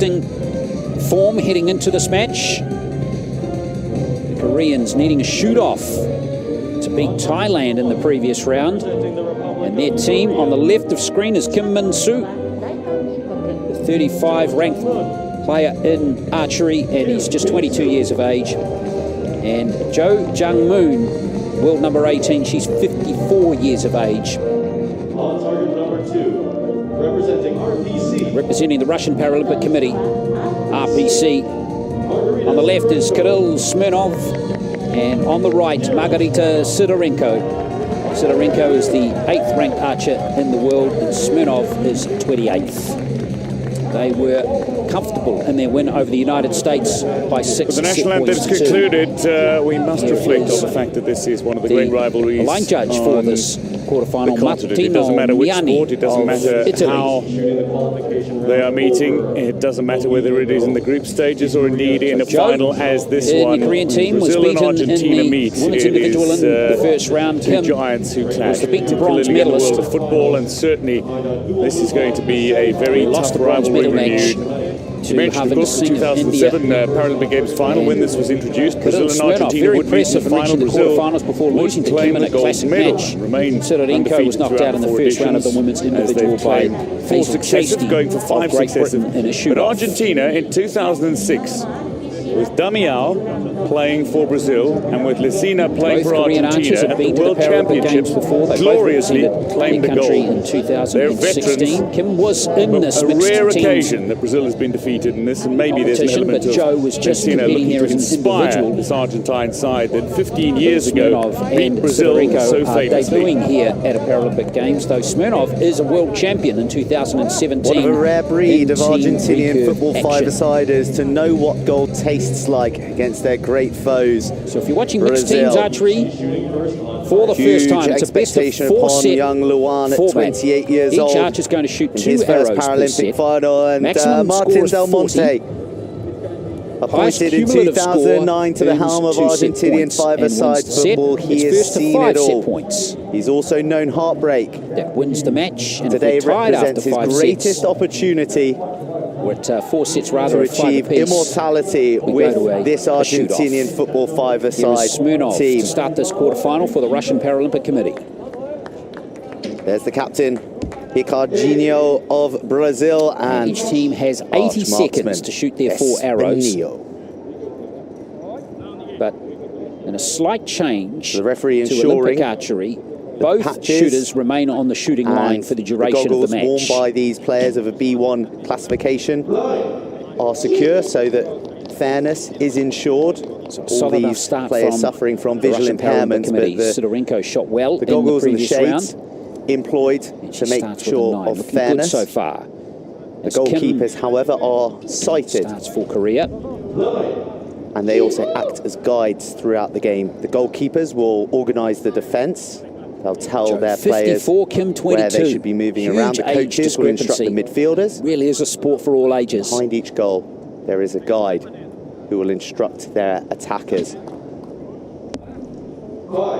interesting form heading into this match. The Koreans needing a shoot-off to beat Thailand in the previous round. And their team on the left of screen is Kim Min-soo, the 35 ranked player in archery, and he's just 22 years of age. And Jo Jung-moon, world number 18, she's 54 years of age. On target number 2, representing RPC. Representing the Russian Paralympic Committee, RPC. On the left is Kirill Smirnov, and on the right, Margarita Sidorenko. Sidorenko is the 8th ranked archer in the world, and Smirnov is 28th. They were comfortable in their win over the United States by 6 The national anthem's concluded. We must reflect on the fact that this is one of the great rivalries. The line judge for this quarterfinal, it doesn't matter which sport, it doesn't matter how they are meeting, it doesn't matter whether it is in the group stages or indeed in a final as this one. The Korean team was Brazil and beaten Argentina in the meet. women's individual in the first round. Two giants who clash, the beaten particularly bronze in the medalist. world of football, and certainly this is going to be a very Lost tough the bronze rivalry medal match renewed. to You mentioned, of course, the 2007 Paralympic Games final when this was introduced. Brazil and Argentina would meet in the final. The Brazil quarterfinals before would losing to claim Kim in the a gold classic medal. match. Remain Sidorenko was knocked out in the first round of the women's individual by four successive, going for 5 successive. But Argentina in 2006, with Damião playing for Brazil and with Licina playing Both for Korean Argentina at the World Championships, before. They gloriously claimed the country gold. in 2016. They're veterans. Kim was in this A mixed rare team occasion that Brazil has been defeated in this, and maybe there's an competition, element but of Jo was just Licina competing looking there to as an inspire individual. this Argentine side that 15 years ago Smirnov beat and Brazil Sidorenko so are famously. debuting here at a Paralympic Games, though Smirnov is a world champion in 2017. One of a rare breed in of team Argentinian recurve football action. five-a-siders to know what gold tastes like against their great foes. So if you're watching mixed Brazil. teams archery for the Huge first time, it's a best of expectation 4 upon set young Luan at format. 28 years Each old. archer's going to shoot in 2 his arrows first per Paralympic set. final, and Maximum Martin score is Del Monte, 40. appointed in cumulative 2009 to the score helm of earns 2 set Argentinian points, five-a-side and wins the set. football. He It's has first to seen 5 it set all. points. He's also known heartbreak. That wins the match, and Today if we're tied after represents his 5 greatest sets, opportunity we're at 4 sets rather to at 5 achieve apiece. immortality We with go to this a shoot-off. Argentinian football Here five-a-side is Smirnov team. to start this quarterfinal for the Russian Paralympic Committee. There's the captain, Ricardinho of Brazil, and Each team has 80 seconds to shoot their 4 arrows. But in a slight change The referee to ensuring Olympic archery, both patches shooters remain on the shooting line for the duration of the match. goggles worn by these players of a B1 classification are secure so that fairness is ensured. So All solid enough these start players from suffering from the visual Russian Paralympic impairments, Committee. but Sidorenko shot well the in the goggles and the previous shades round. employed And to she make starts with a sure 9, of looking fairness. good so far. The As Kim goalkeepers, however, are sighted, starts for Korea. and they also act as guides throughout the game. The goalkeepers will organise the defence. They'll tell their players 54, Kim 22. where they should be moving Huge around. The age coaches will instruct the discrepancy. midfielders. Really is a sport for all ages. Behind each goal, there is a guide who will instruct their attackers.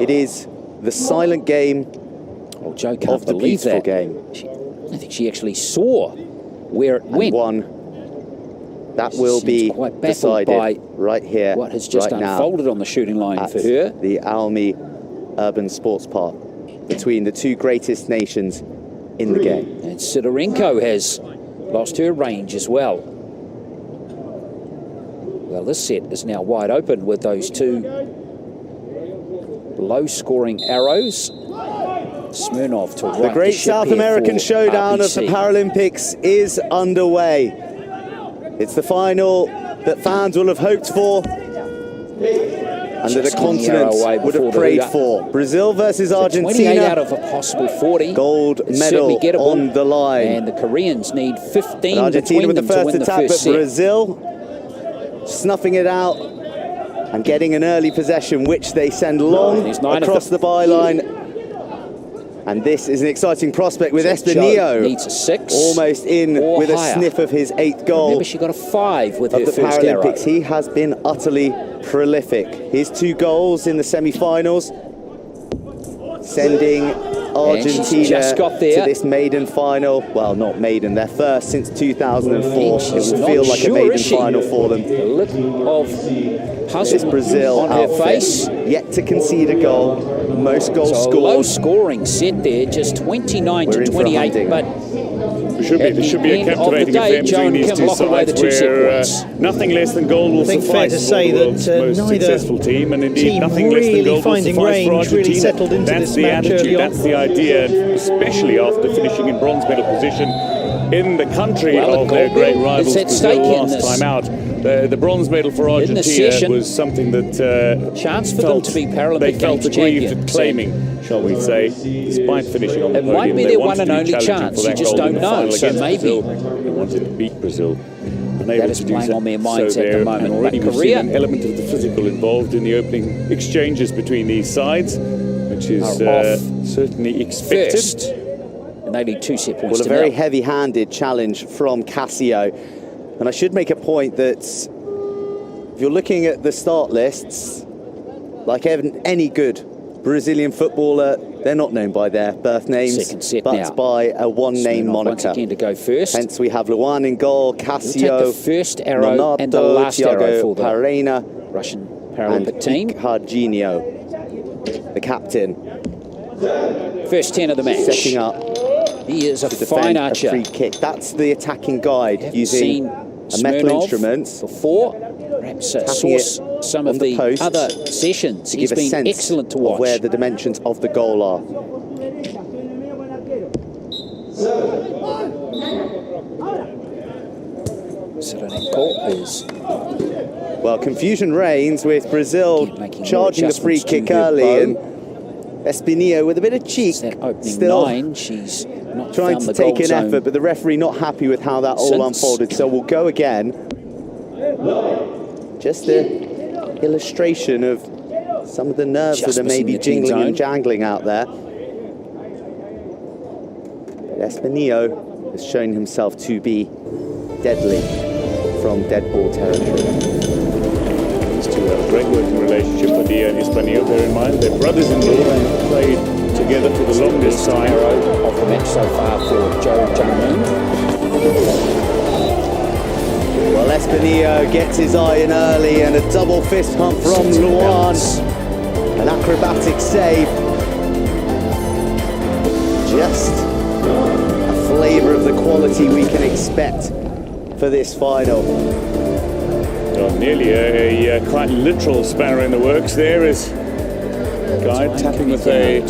It is the silent game Oh, Jo can't of the believe beautiful that. game. I think she actually saw where it And went. one that She will seems be quite baffled by decided right here, What has just right now, unfolded on the shooting line at for her. the Almi Urban Sports Park, between the two greatest nations in the game. And Sidorenko has lost her range as well. Well, this set is now wide open with those 2 low-scoring arrows. Smirnov to right The great ship South here American for showdown of the RPC. Paralympics is underway. It's the final that fans will have hoped for and that the Just on the arrow continent away would before have the prayed hooter. for. Brazil versus 28 Argentina. out of a possible 40. Gold It's medal certainly gettable. on the line. And the Koreans need 15 And Argentina between with the them to first win the attack, first but set. Brazil snuffing it out and getting an early possession, which they send long There's 9 of across them. the byline. And this is an exciting prospect with Jo Espinillo needs a 6 almost in or with higher. a sniff of his 8th goal Remember, she got a 5 with her of the first arrow. Paralympics. He has been utterly prolific. His 2 goals in the semi-finals, sending Argentina just got there. to this maiden final. Well, not maiden, their first since 2004. It will feel like a maiden final for them. A look of It's puzzle Brazil on her outfit, face. yet to concede a goal. Most goals So a scored. low scoring set there, just 29 We're to in for a 28, hunting. but There should be a captivating affair between these two sides where nothing less than goal will suffice fair to for say the world's that most neither successful team, and indeed team nothing less than really goal will finding suffice for range, really Argentina. settled into That's this the match attitude, early on. that's the idea, especially after finishing in bronze medal position in the country Well, of their great rivals at Brazil stake in last this. time out. The bronze medal for Argentina session, was something that chance for them to be Paralympic they felt Games aggrieved at champions. claiming, shall we say, despite finishing on the It podium. might be They their wanted one and to be only challenging chance. for that You just gold in don't the know. final So against maybe Brazil. They wanted to beat Brazil. Unable that is to do playing so. on their So minds at the there, moment. and already But we've Korea seen an element of the physical involved in the opening exchanges between these sides, which is are off certainly expected. first. And they need 2 set points Well, a to very nil. heavy-handed challenge from Casio. And I should make a point that if you're looking at the start lists, like any good Brazilian footballer, they're not known by their birth names, Second set but now. by a one-name Smirnov moniker. once again to go first. Hence, we have Luan in goal, We'll Casio, take the first arrow Nonato, and the last arrow Thiago for the Parreira, Russian and Paralympic team. Harginho, the captain, First 10 of the match. setting up He is a to fine defend a archer. free kick. That's the attacking guide, Haven't using seen a metal Smirnov instrument before. Perhaps Tapping source it some on of the the post other sessions. to He's give a been sense excellent to of watch. where the dimensions of the goal are. Serenenko is Well, confusion reigns with Brazil Again, making more charging the free adjustments to kick her early, bow. and Espinillo with a bit of cheek, that opening still 9. She's not trying found to the take goal an zone. effort, but the referee not happy with how that all Since. unfolded. So we'll go again. Just an illustration of some of the nerves that are Adjustments in maybe the team jingling zone. and jangling out there. But Espinillo has shown himself to be deadly from dead ball territory. These two have a great working relationship with Dia and Hispanio, bear in mind. They're brothers-in-law and played together for the longest time. Arrow of the match so far for Joe Jung-moon. Well, Espinillo gets his eye in early, and a double fist pump from Luan. An acrobatic save. Just a flavour of the quality we can expect for this final. Well, nearly a quite literal spanner in the works there as guide tapping with a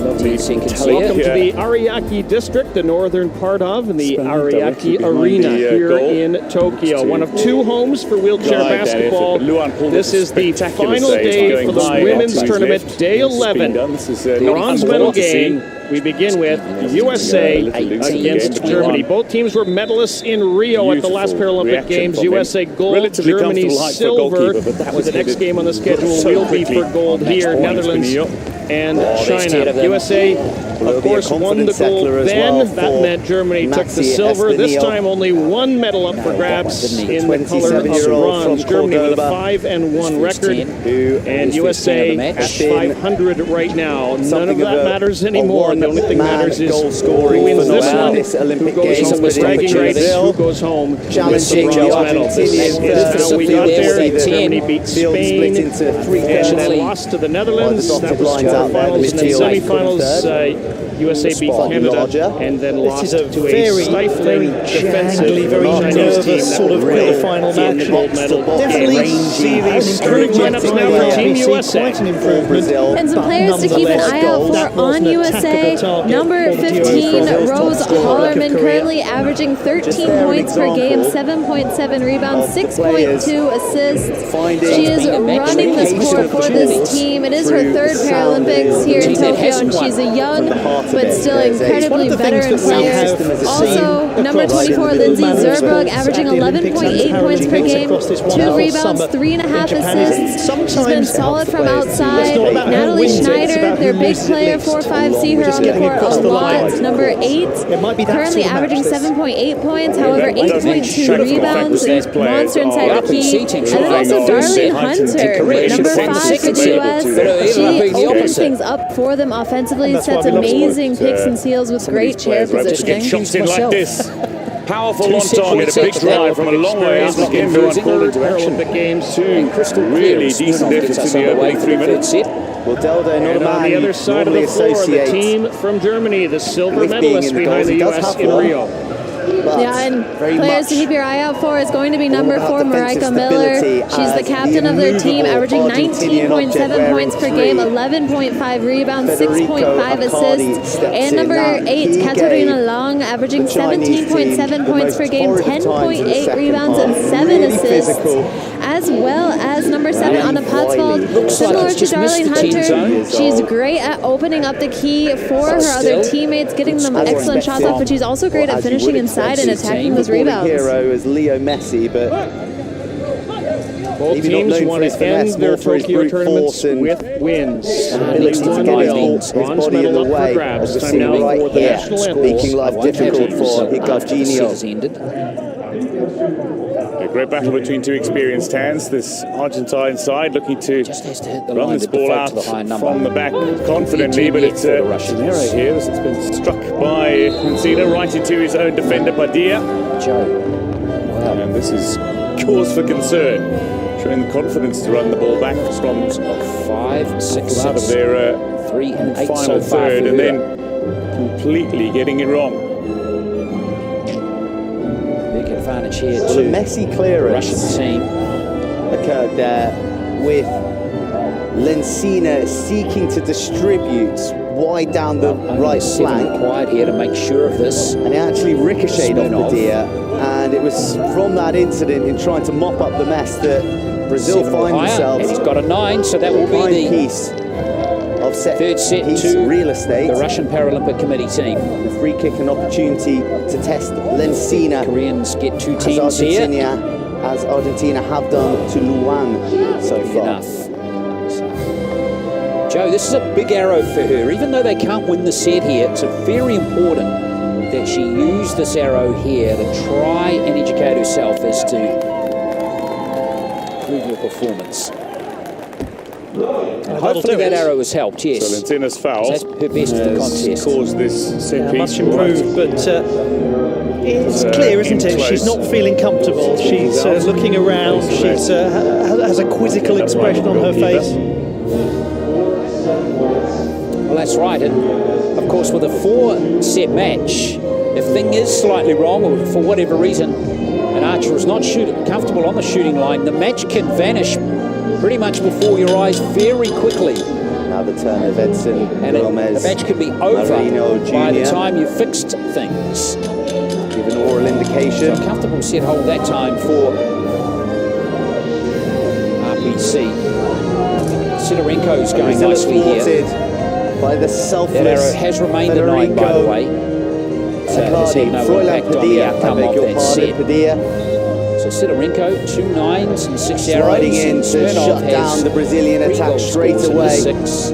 lovely seconds metallic, here. Welcome to the Ariake district, the northern part of, and the Spanning directly Ariake behind Arena the, here goal. in Tokyo. One of 2 homes for wheelchair Guide that basketball. effort. Luan pulled This off a is the spectacular final save, day going for the high women's off to his tournament, left. day Spin 11. done. This is, not Bronze uncommon medal to see. game. We begin with USA against Germany. Both teams were medalists in Rio at the last Beautiful Paralympic reaction Games. from him. USA gold, Relatively Germany comfortable height for a silver. goalkeeper, but that was The next headed game on the schedule so will be quickly. for gold here. Point, Netherlands Espinillo. and there's 10 China. of them. USA, Will of be a course, won the confident settler gold as then. well That for meant Germany took the Maxi silver. This Espinillo. time only 1 medal up for grabs didn't he? in the color of 27-year-old bronze. from Germany with a Cordoba. 5-1 First record. 10. Who And His first 10 of USA the match. at 500 right now. None of Something that of a- matters a anymore. The only thing one-man matters is goal-scoring who wins this phenomenon one, this Olympic who goes Games home with within bragging rights, Brazil. who goes home with the Challenging the bronze medal. Argentinians. This is how we got there. Germany beat Field split Spain. into 3 And thirds. then lost to the Netherlands. Well, the That dotted was lines out there, the quarterfinals, and then midfield. semi-finals. USA beat Spot Canada larger. and then This lost is a to a very, stifling very defensive jangly, very Chinese nervous team that sort of will really quarter-final be in the match. gold medal Definitely game. see An these improved lineups now for Team USA. Quite an improvement. Brazil. And some But players to keep an nonetheless, eye out that for was on an USA. attackable target Number for the 15, Brazil's top Rose scorer Hollerman, of Korea. currently averaging 13 there an points per game, example 7.7 rebounds, of the players 6.2 assists. finding She is running the occasional score for this team. It is her through third sound Paralympics here in team that Tokyo, hasn't and she's a won young, from the heart of but still There's incredibly One of the veteran things that we players. have Also, number across 24, the Lindsay manner of Zerbrug, sports averaging at the Olympics 11.8 and points per Paralympics game, across this 2 wonderful rebounds, summer 3.5 in Japan assists. sometimes She's been solid from outside. It's not about who Natalie wins it, it's Schneider, about their who big loses it player, least. 4-5, see her Just on the getting court across a the lot. line. Number 8, It might be that currently sort of match averaging that's- 7.8 points, however, that doesn't 8.2 show the rebounds, fact that these monster inside players the key. are And then also trying Darlene to Hunter, Korea should number have 5 six for the available US. to them. She It'll be the opens opposite. things up for them offensively, that's why sets we love amazing sports. picks and seals with great chair Players who just get positioning. shots in like this. Powerful Two on set target, a points big each drive from a long way out, Experience getting in everyone the called into action. Paralympic Games. Two really decent efforts in the opening 3 minutes. Well, Deldo, not a And on man the other side of normally the floor, the associates team from Germany, the silver with being medalist in the behind goals. the He does US have in one. Rio. but Yeah, and very players to much keep your eye out for is going to be number about 4, defensive Marika Miller. stability She's the as captain the of their team, immovable averaging Argentinian 19.7 object points per wearing game, three. 11.5 rebounds, Federico 6.5 Accardi assists. steps And in. number Now, 8, he Katarina gave Long, averaging the Chinese 17.7 team the points per most game, torrid times in the 10.8 second rebounds, half. and 7 Really assists. physical. As well as number 7, Anna Patzwald. Looks like Similar it's to just missed Darlene the team Hunter, zone. she's great at opening up the key for her other teammates, getting them As excellent shots off, but she's also great Well, at as you finishing would inside expect, and she's attacking those footballing rebounds. hero as Leo Messi, but Both maybe not teams known want for his to finesse, end their more for his Tokyo brute tournaments force and with wins. ability to Won get his well. body Bronze in the medal up for way. grabs. As we Time see now right for the here, national anthem. making life difficult for Higuainho. ended. A great battle between two experienced hands. This Argentine side looking to Just has to hit the run line this to ball default out to the high number. from the back confidently, but it's for the an Russians. error here as it's been struck by Hansina right into his own defender, Padilla. Joe. Wow. And this is cause for concern, showing the confidence to run the ball back from 5, 6, out of 6, their 3 and 8 final so far third, for and her. then completely getting it wrong. Big advantage here Well, to a messy the clearance Russian team. occurred there with Lencina seeking to distribute wide down the right flank, Required here to make sure of this. and it actually ricocheted Spin off off. Padilla, and it was from that incident in trying to mop up the mess that Brazil 7 find higher, and he's themselves got a 9, so that will prime be the piece of set third set piece to real estate. the Russian Paralympic Committee team. The free kick, an opportunity to test Lencina Koreans get 2 as teams here. Argentina have done to Luan so far. Enough. Joe, this is a big arrow for her. Even though they can't win the set here, it's very important that she use this arrow here to try and educate herself as to improve her performance. And hopefully that arrow has helped, yes. So Lencina's foul That's her best of the has contest. caused this set piece. much improved, but it's clear, isn't it? close. She's not feeling comfortable. She's looking around. She's has a quizzical expression on her face. Well, that's right. And of course, with a 4-set match, if thing is slightly wrong or for whatever reason, an archer is not comfortable on the shooting line, the match can vanish pretty much before your eyes very quickly. Now the turn of Edson And Gomez. the match could be over Marino by the Jr. time you fixed things. Give an oral indication. So a comfortable set hold that time for RPC. Sidorenko's going Brazil nicely here. thwarted by the selfless That arrow has remained a 9, by the way. Has had Accardi, no Froilan impact on the Padilla, I outcome beg of your that pardon, set. Padilla So Sidorenko, 2 9s and 6 arrows. sliding in and to Smirnov shut has down the Brazilian 3 attack goal straight scores in the away. 6.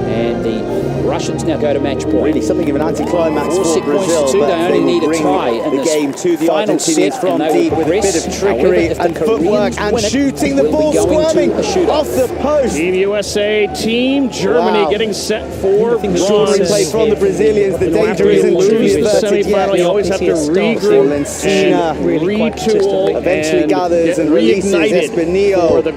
And the Russians now go to match point. Really something of an anticlimax 4 for set points Brazil, to 2. but They only will need a bring tie in the this game to the final Argentinians set, from and they deep will with a bit progress. of trickery However, if the and footwork Koreans and win it, shooting the we'll be ball going to squirming a shootout. off the post. Team USA, Team Germany Wow. getting set for think the bronze. Short play from the Brazilians. The You know, danger after you isn't lose truly the averted semi-final, yet. you always have to regroup Lencina and really quite retool consistently. eventually and gathers get and releases reignited Espinillo for the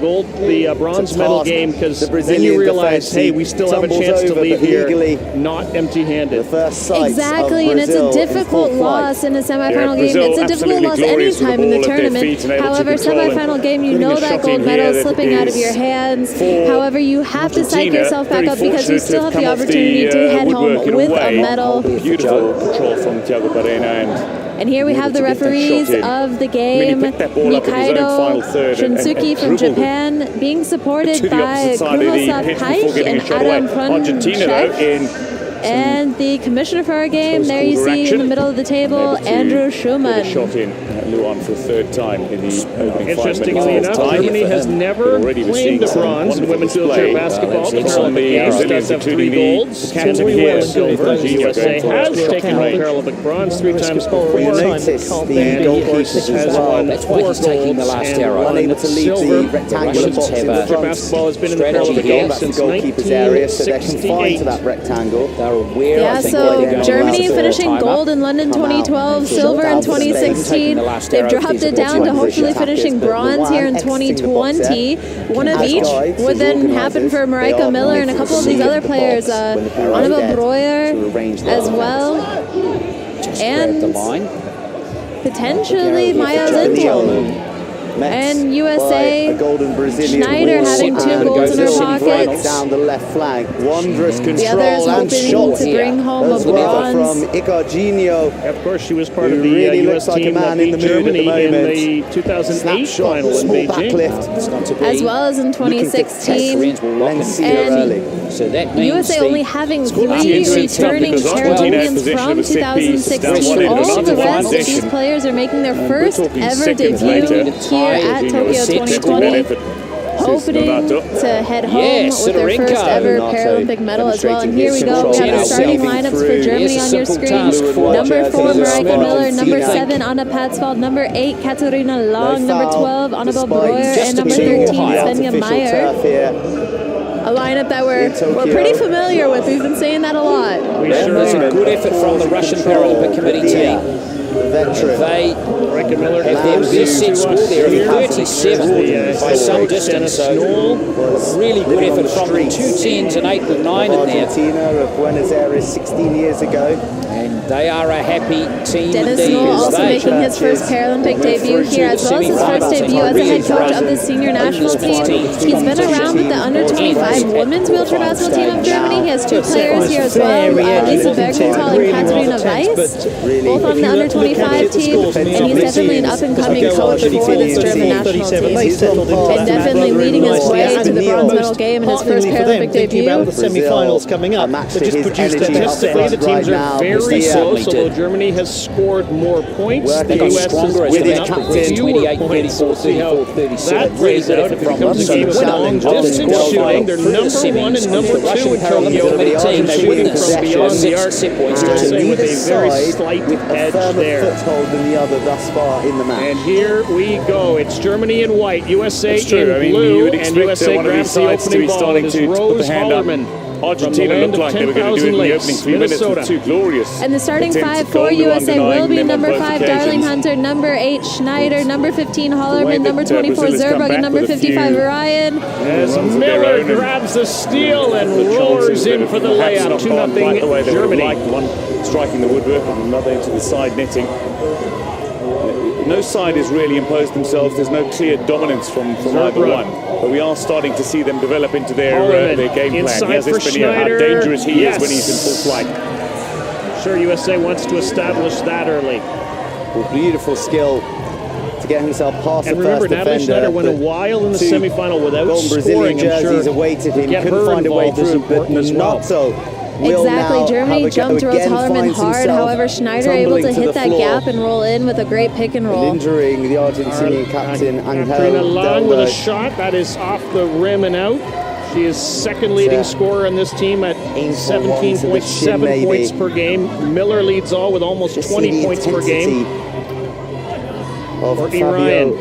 bronze to medal task game, because the then you Brazilian realize, defense. hey, He we still have a tumbles chance to over, leave but here legally not empty-handed. the first sight Exactly, of and it's a Brazil in difficult full flight. loss in a semifinal Yeah, game. Brazil It's a difficult absolutely loss glorious with anytime the in the ball at their tournament. feet and able to However, control it. semifinal game, you Putting know a that shot gold in medal here is that slipping out of is your hands. for However, you have to psych Argentina, yourself back very up because you fortunate still to have come the off opportunity the, to head woodwork home in a with a way. medal. Beautiful control from Thiago Barena, And here we able have to the get that referees shot in. of the I mean, he game. picked that ball up in his own final Mikaido third and Shinsuke from dribbled Japan, being to supported the by opposite side of the Kunosa pitch before Paich getting and a shot away. Adam Argentina, though, Prunchek. in And the commissioner for our game, there you see in the middle of the table, Andrew Schumann. Shot in Luan for a third time in the opening 5 minutes. Interestingly enough, Germany has never claimed the bronze in women's wheelchair basketball. The Paralympic Games does have 3 golds, 2 silver. The USA has taken home Paralympic bronze 3 times before. You notice the goalkeepers as well. That's why he's taking the last arrow. Unable to leave the rectangular box in the front. Basketball has been in the Strategy Paralympic here. Games That's the since goalkeeper's area, so they're confined to 1968. that rectangle. They're aware, Yeah, I think, so where they're going Germany after finishing the gold in London 2012, silver in 2016. They've dropped it down to hopefully finishing bronze here in 2020. One of each would then happen for Marijke Miller and a couple of these other players, Annabel Breuer as well, and potentially Maya Zintel. And USA, a golden Brazilian Schneider having 2 golds in her pockets. Down the left flank, wondrous The control others and hoping shot to bring home a as well bronze. from Icarginho. Of course, she was part Who of the really US looks like a team man that in the beat mood at the Germany in moment. the 2008 Snapshot, final in small Beijing. backlift. As well as in 2016. So that means USA only having 3 Argentina's returning because Argentina has Paralympians position from of a set piece down 2016. one end. All of the Another rest of these transition. players are making their first talking ever seconds debut later. here at Tokyo 2020. Hoping to head home with their first ever Paralympic medal as well. And here we go. We have the starting lineups for Germany on your screen. Number 4, Marijke Miller. Number 7, Anna Patsvald. Number 8, Katharina Long. Number 12, Annabel Breuer. And number 13, Svenja Meyer. A lineup that we're pretty familiar with. We've been saying that a lot. There's a good effort from the Russian Paralympic Committee team. They have their best set score there of 37 by some distance. So really good effort from them. 2 10s and 8 and 9 in there. Argentina of Buenos Aires 16 years ago. And they are a happy team Dennis indeed. Knoll also They making his first Paralympic debut here, as well as his first debut as a head coach of the senior national team. He's been around with the under-25 women's wheelchair basketball team of Germany. He has 2 players here as well, Lisa Bergenthal and Katharina Weiss, both on the under-25 team, and he's definitely an up-and-coming coach for this German national team, and definitely leading his way to the bronze medal game in his first Paralympic debut. About the semi-finals coming up, they've just produced a Statistically, the teams are very close, although Germany has scored more points. The US has given up fewer points. We'll see how that plays out. If it becomes a game of long-distance shooting, they're number 1 and number 2 in Tokyo. Teams shooting from beyond the arc, USA with a very slight edge there. Foothold than the other thus far in the match. And here we go. It's Germany in white, USA in blue, and USA grabs the opening ball. It is Rose Hollerman. Argentina looked like they were going to do it in the opening 3 minutes with 2 glorious. And the starting 5 for USA will be number 5, Darling Hunter, number 8, Schneider, number 15, Hollerman, number 24, Zerberg, and number 55, Ryan. As Miller grabs the steal and roars in for the layup, 2-0 Germany. One striking the woodwork and another into the side netting. No side has really imposed themselves. There's no clear dominance from either one. But we are starting to see them develop into their game plan. He has this how dangerous he is when he's in full flight. Sure, USA wants to establish that early. Well, beautiful skill to get himself past and the remember, first Natalie defender. Schneider went a while in the semi-final without golden scoring. Brazilian jerseys awaited him. Couldn't find a way through, but Nonato. Exactly, Germany jumped Rose Hollerman hard. However, Schneider able to hit that gap and roll in with a great pick and roll. Injuring the Argentinian captain, Angel Long with a shot that is off the rim and out. She is second leading scorer on this team at 17.7 points per game. Miller leads all with almost 20 points per game. Of Ryan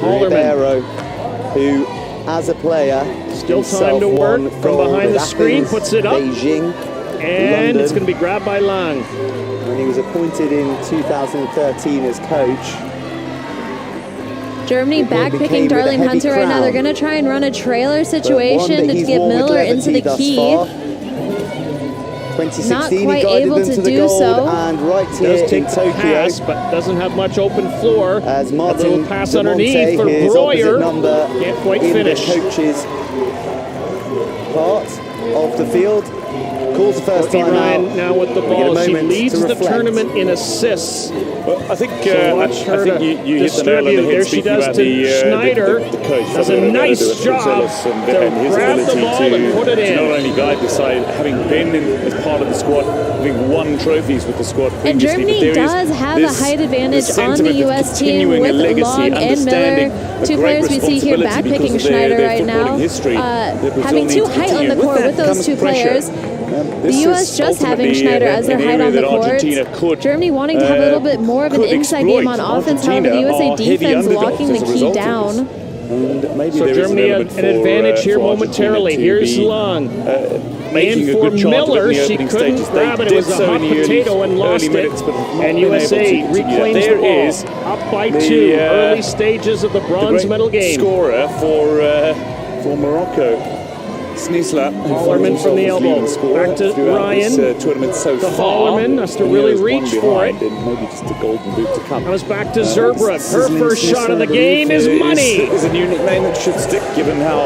Hollerman, who, as a player, still time to work from behind the screen, puts it up, Beijing, and London. It's going to be grabbed by Lang. When he was appointed in 2013 as coach. Germany back-picking Darling Hunter right now. They're going to try and run a trailer situation to get Miller into the key. 2016, not quite able to do so. And right here does take in Tokyo, pass, but doesn't have much open floor. As Martin a little pass underneath for Breuer. Can't quite finish. The coach's part of the field. calls the first Courtney time Ryan out. now with the We get a ball. She moment leads to the reflect. tournament in assists. Well, I think You hit the nail on the head there she speaking does about to the Schneider. the coach. Does a Fabio nice Delgado job Gonzalez and his to grab the ability ball and put it to in. not only guide the side, having been as part of the squad, having won trophies with the squad And previously. Germany does have a height advantage on the U.S. team with Long and Miller, two players we see here backpicking Schneider right now. Having two height on the court with those two players. The U.S. just having Schneider as their height on the court. Germany wanting to have a little bit more of an inside game on offense. However, the USA defense locking the key down. So Germany an advantage here momentarily. Here's Long. And for Miller, she couldn't grab it. It was a hot potato and lost it. And USA reclaims the ball. Up by 2. Early stages of the bronze medal game. Scorer for Morocco. Snisla, Hallerman from the elbow. Back to Ryan. Tournament so the far. Hallerman has to really reach for it. Maybe just a golden boot to come. Comes back to Zerbrugg. Her first shot of the game is money. Is a new nickname that should stick, given how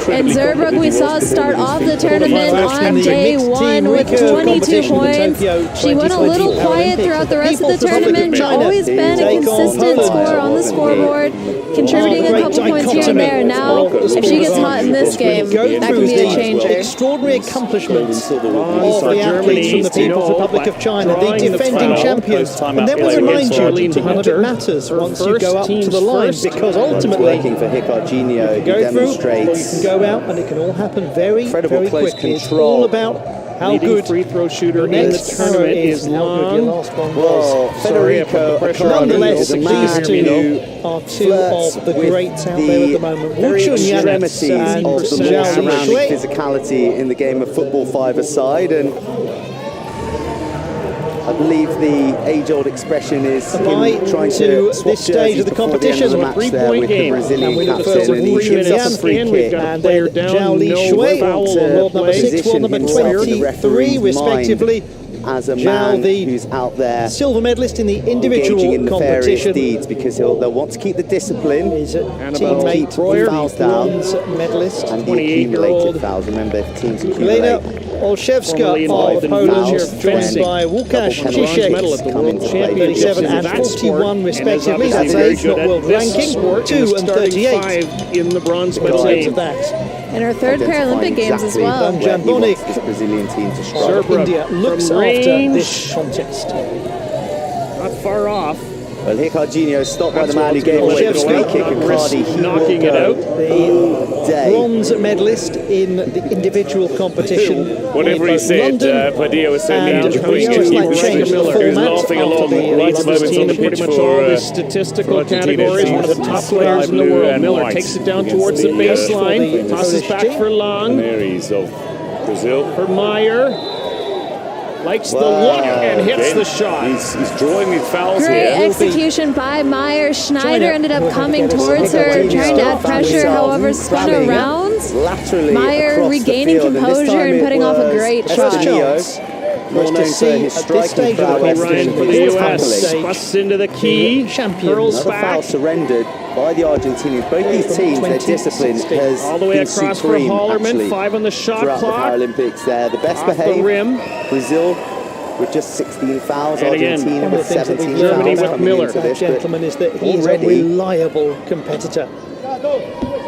And Zerbrugg we saw start off the tournament on day 1 with 22 points. She went a little quiet throughout the rest of the tournament, but always been a consistent scorer on the scoreboard, contributing a couple points here and there. Now, if she gets hot in this game, that can be a changer. Extraordinary accomplishments of the athletes from the People's Republic of China, the defending champions. And then we'll remind you, none of it matters once you go up to the line, because ultimately, working for Hicardinho, go through, demonstrates you can go out, and it can all happen very, incredible very close quickly. It's control. all about how Leading good free throw shooter in the next tournament arrow is and how good your Long. last one Well, was. Federico Nonetheless, is a these man two who are two flirts of the with greats out there at the moment. very Wu Chunyan extremities and of the Zhao more surrounding Lishui. physicality in the game of football five-a-side, and I believe the age-old expression is him trying to swap this stage of the competition, the match there with the Brazilian captain, and he gives up a free kick. And then Zhao Lishui, World number 6, world number 23 respectively. As a Zhao, man the who's out there silver medalist in the individual engaging in nefarious competition, deeds, because they'll want to keep the discipline, is a Annabelle teammate Breuer, Breuer, the fouls bronze medalist. and the 28-year-old accumulated fouls. Remember, if teams Lena accumulate Olszewska Formerly of involved in Poland, wheelchair joined fencing. by Łukasz Double bronze medal at the Ciszek, World Championships 37 in and that sport, 41 and is respectively. obviously That's very age, good not at world this ranking. sport, 2 is and starting 38. 5 in the bronze medal Because game. of that. And her third Paralympic Games as well. where he Jamboni. wants this Brazilian team to strike. Zerbrugg India looks from after range. this contest. Not far off. Well, Hicardinho stopped by the That's man who well gave away the Olszewska. free kick, and Cardi, he Knocking will it go out. all day. Bronze medalist in the individual competition. Whatever he in said, London Padilla was certainly and enjoying Rio it. slight He change was of laughing format along after the lots of moments This on the team in pitch pretty much all for the statistical Argentina. categories, one of the top players in the Blue world. and Miller white takes it down against towards the the, baseline, for tosses the back Polish for Long, Marys of Brazil. for Meyer. Likes the look and hits the shot. He's drawing these fouls Great here. execution by Meyer. Schneider China ended up will coming get a towards her, second trying to add Found pressure, himself however, spun grabbing around. laterally Meyer across the regaining field, and this composure time and it putting off a was great shot. Estornillo, more Nice to known for see his at this striking stage of the prowess Ryan for than the his US. tackling. Busts into the key, champion. curls Another foul back. surrendered by the Argentinians. Both these teams, their discipline has All the way been across for supreme, Hallerman, actually, 5 on the shot throughout clock. the Paralympics. They're the best Off the behaved. rim. Brazil with just 16 fouls. And again, Argentina One of the with things that 17 we've learned Germany fouls with about coming Miller. into that this. But gentleman is that he's a already reliable competitor.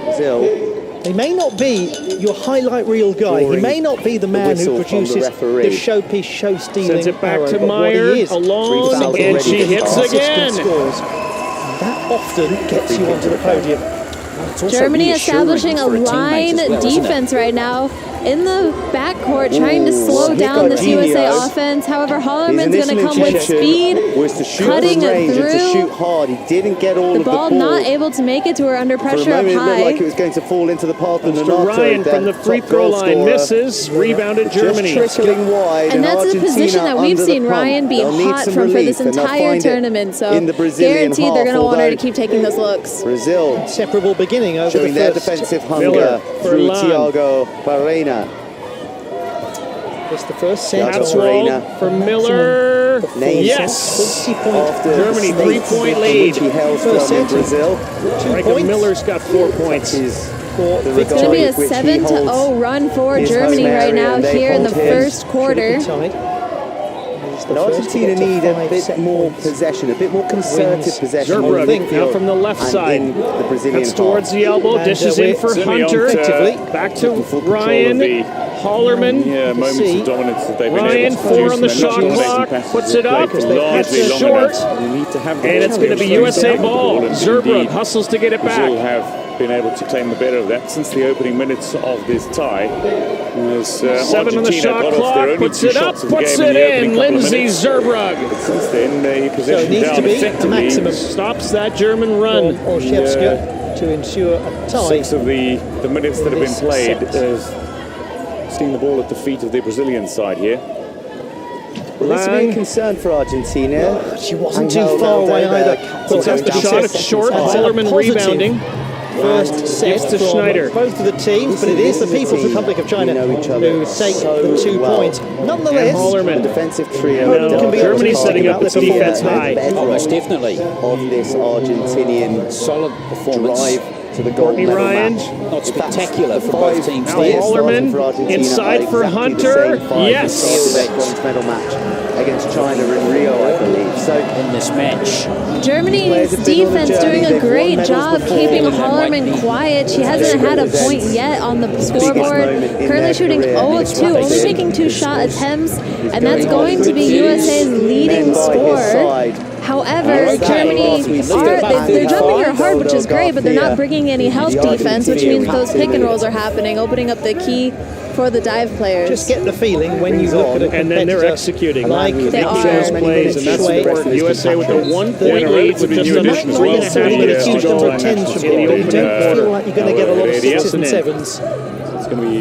Brazil, He may not be your highlight reel guy. He Drawing may not be the man whistle who from the produces referee. the showpiece, show-stealing Sends it back arrow, to but Meyer, what he is, alone, somebody and who she gets hits consistent again. scores. That often gets you onto the podium. Germany establishing a line defense right now in the backcourt, trying to slow down this USA offense. However, Hallerman's going to come with speed, was to shoot cutting from range and to shoot through. hard. He didn't get all The of the ball ball. not able to make it to her under For a pressure up moment, it looked high. like it was going to fall into the path of Mr. Donato, Ryan from their the free top throw goal line scorer. misses. Rebounded Germany. Just trickling wide, And that's the Argentina position that we've under seen the pump. Ryan be They'll need hot some from for relief, this and they'll entire find it tournament. So in the Brazilian guaranteed they're going to half, want her to although keep taking those looks. Brazil Inseparable beginning over showing the their first. defensive Miller hunger for through Lang. Thiago Barrena. It's the first set. That's of Hatzwald for Miller. Named Yes. 20-point after Germany, the 3-point in lead. which he hails First from in set. Brazil. 2 Micah points. Miller's got 4 points. His It's going to be a 7-0 run for Germany right now here in the first quarter. But Argentina need a bit more possession, a bit more conservative possession. Zerbrug now from the left side. The Brazilian cuts towards the elbow, dishes in for Hunter. Back to Ryan. Hollerman. Yeah, moments of dominance that they've been Ryan, able to 4 on the shot clock. Puts it up. That's short. And it's going to be USA ball. Zerbrug hustles to get it back. Brazil have been able to claim the better of that since the opening minutes of this tie. 7 on the shot clock, puts it up, puts it in. Lindsay Zerbrug. Since then, they possession needs down to be effectively. a maximum. Stops that German run. Olszewska to ensure a tie. 6 of the minutes that have been played seeing the ball at the feet of the Brazilian side here. Well, this will be a concern for Argentina. She wasn't too far away either. Puts up the shot, it's short. Hollerman rebounding. First set to Schneider. Both of the teams, but it is the People's Republic of China who take the 2 points. Nonetheless, Hollerman. Defensive trio. Germany setting up its defense high. Almost definitely. Of this Argentinian solid performance. Drive to the gold medal Ryan. match. Not spectacular for both teams Now there. Hollerman inside for Hunter. Yes. That bronze medal match against China in Rio, I believe. So in this match, Germany's defense doing a great job keeping Hollerman quiet. She hasn't had a point yet on the scoreboard. Currently shooting 0 of 2, only making 2 shot attempts, and that's going to be USA's leading score. However, Germany they're jumping her hard, which is great, but they're not bringing any help defense, which means those pick and rolls are happening, opening up the key for the dive players. Just get the feeling when you look at a and then they're executing like they are. those plays, and that's important. USA with a 1-point lead with just about 3.5 minutes to huge go. number of 10s from you. You don't feel like you're going to get a lot of 6s and 7s. It's going to be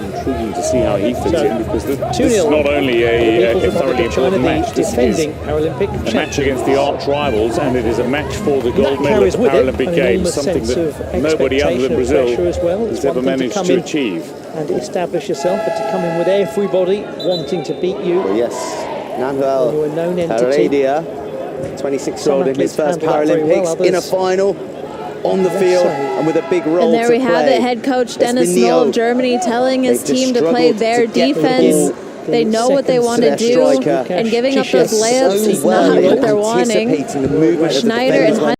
intriguing to see how he fits in, because this is 2-0. not only a thoroughly important match, this is defending Paralympic a match against the arch rivals, and it is a match for the gold medal at the Paralympic Games, something that nobody other than Brazil has ever managed to achieve. And establish yourself, but to come in with everybody wanting to beat you. Well, yes, Nahuel You're a known entity. Heredia, 26-year-old in his first handle that very Paralympics, well, in a final, on the field, and with a big role And there to we have play. it, head coach It's Dennis been Knoll Neo. of Germany telling his They've just team to play struggled their to get the defense. ball They know what they want to their do, striker. and giving up those layups is well not what they're wanting. anticipating the movement of the Schneider defenders and like